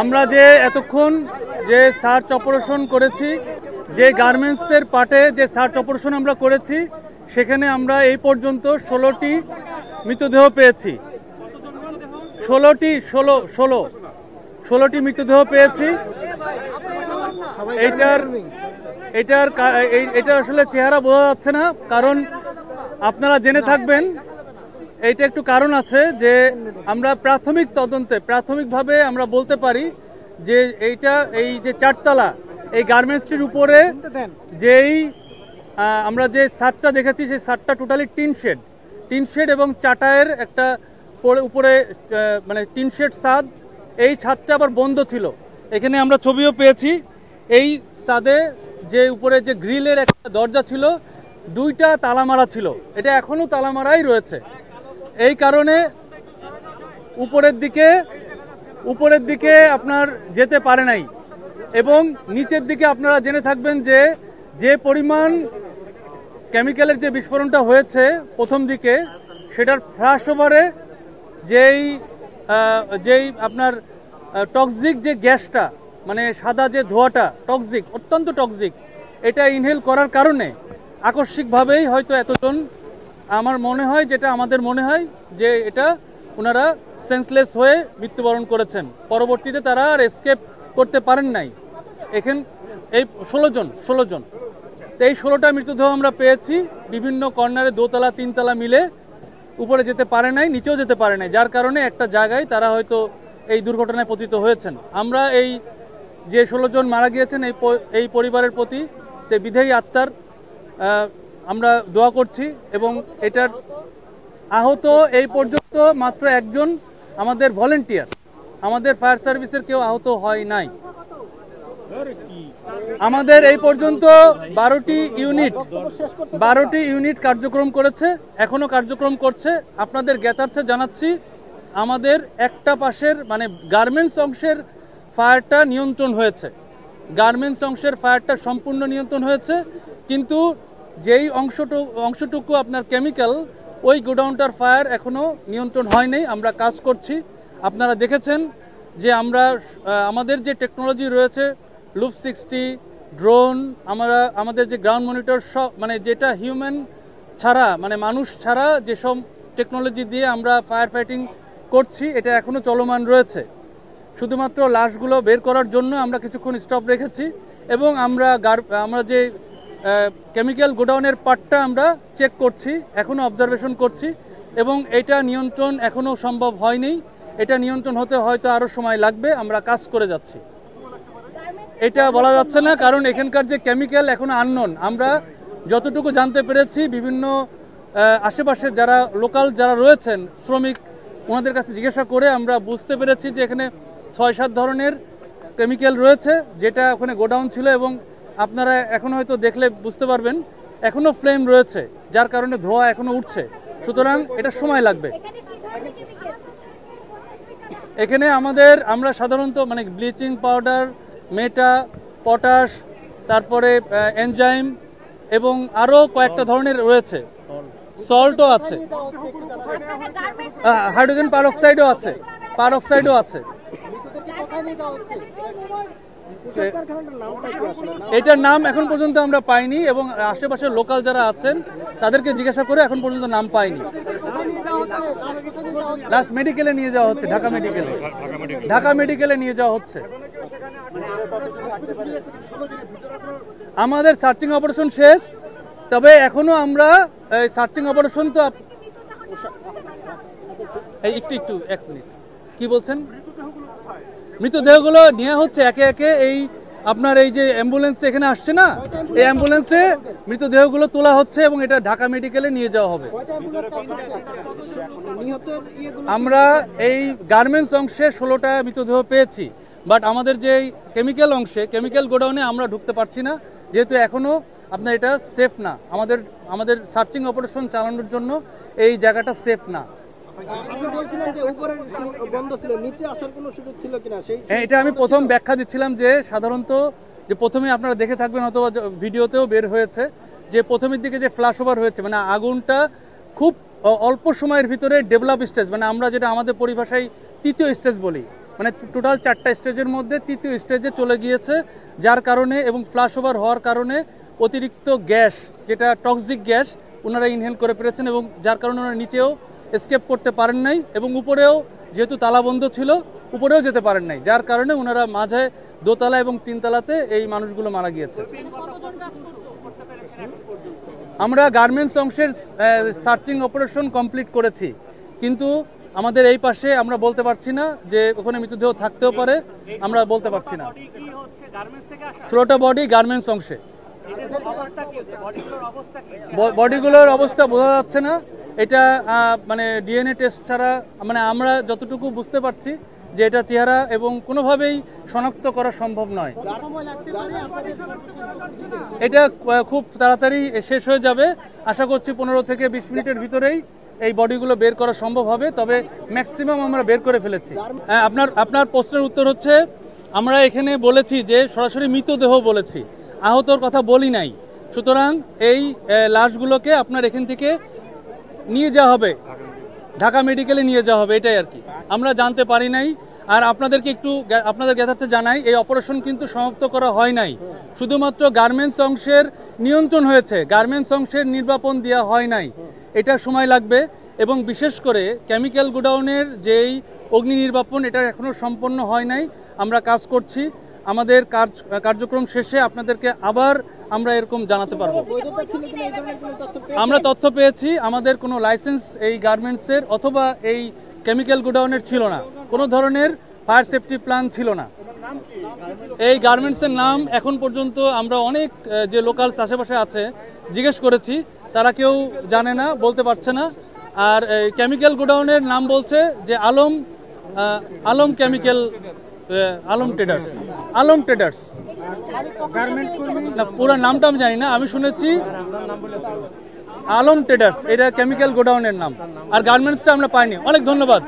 আমরা যে এতক্ষণ যে সার্চ অপারেশন করেছি, যে গার্মেন্টসের পার্টে যে সার্চ অপারেশন আমরা করেছি, সেখানে আমরা এই পর্যন্ত 16টি মৃতদেহ পেয়েছি। 16টি মৃতদেহ পেয়েছি। এটা আসলে চেহারা বোঝা যাচ্ছে না, কারণ আপনারা জেনে থাকবেন এইটা একটু কারণ আছে যে আমরা প্রাথমিক তদন্তে প্রাথমিকভাবে আমরা বলতে পারি যে এই যে চারতলা এই গার্মেন্টসটির উপরে যেই আমরা যে ছাদটা দেখেছি সেই ছাদটা টোটালি টিন শেড এবং চাটায়ের একটা উপরে মানে টিন শেড ছাদ। এই ছাদটা আবার বন্ধ ছিল। এখানে আমরা ছবিও পেয়েছি। এই ছাদে যে উপরে যে গ্রিলের একটা দরজা ছিল, 2টা তালা মারা ছিল। এটা এখনো তালা মারাই রয়েছে। এই কারণে উপরের দিকে আপনার যেতে পারে নাই। এবং নিচের দিকে আপনারা জেনে থাকবেন যে পরিমাণ কেমিক্যালের যে বিস্ফোরণটা হয়েছে প্রথম দিকে, সেটার ফ্ল্যাশ ওভারে যেই আপনার টক্সিক যে গ্যাসটা, মানে সাদা যে ধোঁয়াটা টক্সিক, অত্যন্ত টক্সিক, এটা ইনহেল করার কারণে আকস্মিকভাবেই হয়তো এতজন, আমার মনে হয়, যেটা আমাদের মনে হয় যে এটা ওনারা সেন্সলেস হয়ে মৃত্যুবরণ করেছেন। পরবর্তীতে তারা আর এসকেপ করতে পারেন নাই। এখানে এই 16 জন এই 16টা মৃতদেহ আমরা পেয়েছি। বিভিন্ন কর্নারে 2তলা 3তলা মিলে উপরে যেতে পারে নাই, নিচেও যেতে পারে নাই, যার কারণে একটা জায়গায় তারা হয়তো এই দুর্ঘটনায় পতিত হয়েছেন। আমরা এই যে 16 জন মারা গিয়েছেন এই পরিবারের প্রতি বিদেহী আত্মার আমরা দোয়া করছি। এবং এটার আহত এই পর্যন্ত মাত্র একজন আমাদের ভলেন্টিয়ার, আমাদের ফায়ার সার্ভিসের কেউ আহত হয় নাই। আমাদের এই পর্যন্ত 12টি ইউনিট কার্যক্রম করেছে, এখনো কার্যক্রম করছে। আপনাদের জ্ঞাতার্থে জানাচ্ছি, আমাদের একটা পাশের মানে গার্মেন্টস অংশের ফায়ারটা নিয়ন্ত্রণ হয়েছে, সম্পূর্ণ নিয়ন্ত্রণ হয়েছে। কিন্তু যেই অংশটুকু আপনার কেমিক্যাল, ওই গোডাউনটার ফায়ার এখনো নিয়ন্ত্রণ হয়নি। আমরা কাজ করছি। আপনারা দেখেছেন যে আমাদের যে টেকনোলজি রয়েছে, লুপ 60, ড্রোন, আমাদের যে গ্রাউন্ড মনিটর, সব মানে যেটা হিউম্যান ছাড়া, মানে মানুষ ছাড়া যেসব টেকনোলজি দিয়ে আমরা ফায়ার ফাইটিং করছি, এটা এখনো চলমান রয়েছে। শুধুমাত্র লাশগুলো বের করার জন্য আমরা কিছুক্ষণ স্টপ রেখেছি। এবং আমরা যে কেমিক্যাল গোডাউনের পার্টটা আমরা চেক করছি, এখনো অবজারভেশন করছি। এবং এটা নিয়ন্ত্রণ এখনো সম্ভব হয়নি। এটা নিয়ন্ত্রণ হতে হয়তো আরো সময় লাগবে। আমরা কাজ করে যাচ্ছি। এটা বলা যাচ্ছে না, কারণ এখানকার যে কেমিক্যাল এখনো আননোন। আমরা যতটুকু জানতে পেরেছি, বিভিন্ন আশেপাশে যারা লোকাল যারা রয়েছেন শ্রমিক, ওনাদের কাছে জিজ্ঞাসা করে আমরা বুঝতে পেরেছি যে এখানে 6-7 ধরনের কেমিক্যাল রয়েছে, যেটা ওখানে গোডাউন ছিল। এবং আপনারা এখন হয়তো দেখলে বুঝতে পারবেন এখনো ফ্লেম রয়েছে, যার কারণে ধোঁয়া এখনো উঠছে। সুতরাং এটা সময় লাগবে। এখানে আমরা সাধারণত মানে ব্লিচিং পাউডার, মেটা, পটাশ, তারপরে এনজাইম এবং আরো কয়েকটা ধরনের রয়েছে, সল্টও আছে, হাইড্রোজেন পারঅক্সাইডও আছে। এটার নাম এখন পর্যন্ত আমরা পাইনি, এবং আশেপাশের লোকাল যারা আছেন তাদেরকে জিজ্ঞাসা করে এখন পর্যন্ত নাম পাইনি। লাস্ট মেডিকেলে নিয়ে যাওয়া হচ্ছে, ঢাকা মেডিকেলে নিয়ে যাওয়া হচ্ছে। আমাদের সার্চিং অপারেশন শেষ, তবে এখনো আমরা সার্চিং অপারেশন তো একটু 1 মিনিট, কি বলছেন? মৃতদেহগুলো নেওয়া হচ্ছে একে একে। আপনার এই যে অ্যাম্বুলেন্স এখানে আসছে না, এই অ্যাম্বুলেন্সে মৃতদেহগুলো তোলা হচ্ছে এবং এটা ঢাকা মেডিকেলে নিয়ে যাওয়া হবে। আমরা এই গার্মেন্টস অংশে 16টা মৃতদেহ পেয়েছি, বাট আমাদের যে কেমিক্যাল অংশে, কেমিক্যাল গোডাউনে আমরা ঢুকতে পারছি না, যেহেতু এখনো আপনার এটা সেফ না। আমাদের সার্চিং অপারেশন চালানোর জন্য এই জায়গাটা সেফ না। এটা আমি প্রথম ব্যাখ্যা দিচ্ছিলাম যে সাধারণত যে প্রথমে আপনারা দেখে থাকবেন অথবা ভিডিওতেও বের হয়েছে যে প্রথমের দিকে যে ফ্ল্যাশ ওভার হয়েছে, মানে আগুনটা খুব অল্প সময়ের ভিতরে ডেভেলপ স্টেজ, মানে আমরা যেটা আমাদের পরিভাষায় তৃতীয় স্টেজ বলি, মানে টোটাল 4টা স্টেজের মধ্যে 3য় স্টেজে চলে গিয়েছে, যার কারণে এবং ফ্লাশ ওভার হওয়ার কারণে অতিরিক্ত গ্যাস, যেটা টক্সিক গ্যাস, ওনারা ইনহেল করে পেরেছেন এবং যার কারণে ওনারা নিচেও এসকেপ করতে পারেন নাই এবং উপরেও যেহেতু তালাবন্ধ ছিল উপরেও যেতে পারেন নাই, যার কারণে ওনারা মাঝে দোতলা এবং 3তলাতে এই মানুষগুলো মারা গিয়েছে। আমরা গার্মেন্টস অংশের সার্চিং অপারেশন কমপ্লিট করেছি, কিন্তু আমাদের এই পাশে আমরা বলতে পারছি না যে ওখানে মৃতদেহ থাকতেও পারে, আমরা বলতে পারছি না। 16টা বডি গার্মেন্টস অংশে। বডিগুলোর অবস্থা বোঝা যাচ্ছে না, এটা মানে ডিএনএ টেস্ট ছাড়া, মানে আমরা যতটুকু বুঝতে পারছি যে এটা চেহারা এবং কোনোভাবেই শনাক্ত করা সম্ভব নয়। এটা খুব তাড়াতাড়ি শেষ হয়ে যাবে, আশা করছি 15 থেকে 20 মিনিটের ভিতরেই এই বডিগুলো বের করা সম্ভব হবে, তবে ম্যাক্সিমাম আমরা বের করে ফেলেছি। আপনার প্রশ্নের উত্তর হচ্ছে, আমরা এখানে বলেছি যে সরাসরি মৃতদেহ বলেছি, আহতর কথা বলি নাই। সুতরাং এই লাশগুলোকে আপনার এখান থেকে নিয়ে যাওয়া হবে, ঢাকা মেডিকেলে নিয়ে যাওয়া হবে, এটাই আর কি। আমরা জানতে পারি নাই। আর আপনাদেরকে একটু আপনাদের জ্ঞাতার্থে জানাই, এই অপারেশন কিন্তু সমাপ্ত করা হয় নাই, শুধুমাত্র গার্মেন্টস অংশের নিয়ন্ত্রণ হয়েছে, গার্মেন্টস অংশের নির্বাপন দেওয়া হয় নাই। এটা সময় লাগবে এবং বিশেষ করে কেমিক্যাল গোডাউনের যেই অগ্নি নির্বাপন, এটা এখনো সম্পন্ন হয় নাই। আমরা কাজ করছি, আমাদের কার্যক্রম শেষে আপনাদেরকে আবার আমরা এরকম জানাতে পারবো। আমরা তথ্য পেয়েছি, আমাদের কোনো লাইসেন্স এই গার্মেন্টসের অথবা এই কেমিক্যাল গোডাউনের ছিল না, কোনো ধরনের ফায়ার সেফটি প্ল্যান ছিল না। এই গার্মেন্টসের নাম এখন পর্যন্ত আমরা অনেক যে লোকাল আশেপাশে আছে জিজ্ঞেস করেছি, তারা কেউ জানে না, বলতে পারছে না। আর কেমিক্যাল গোডাউনের নাম বলছে যে আলম কেমিক্যাল, আলম ট্রেডার্স। না, পুরো নামটা আমি জানি না, আমি শুনেছি আলম ট্রেডার্স, এটা কেমিক্যাল গোডাউনের নাম। আর গার্মেন্টসটা আমরা পাইনি। অনেক ধন্যবাদ।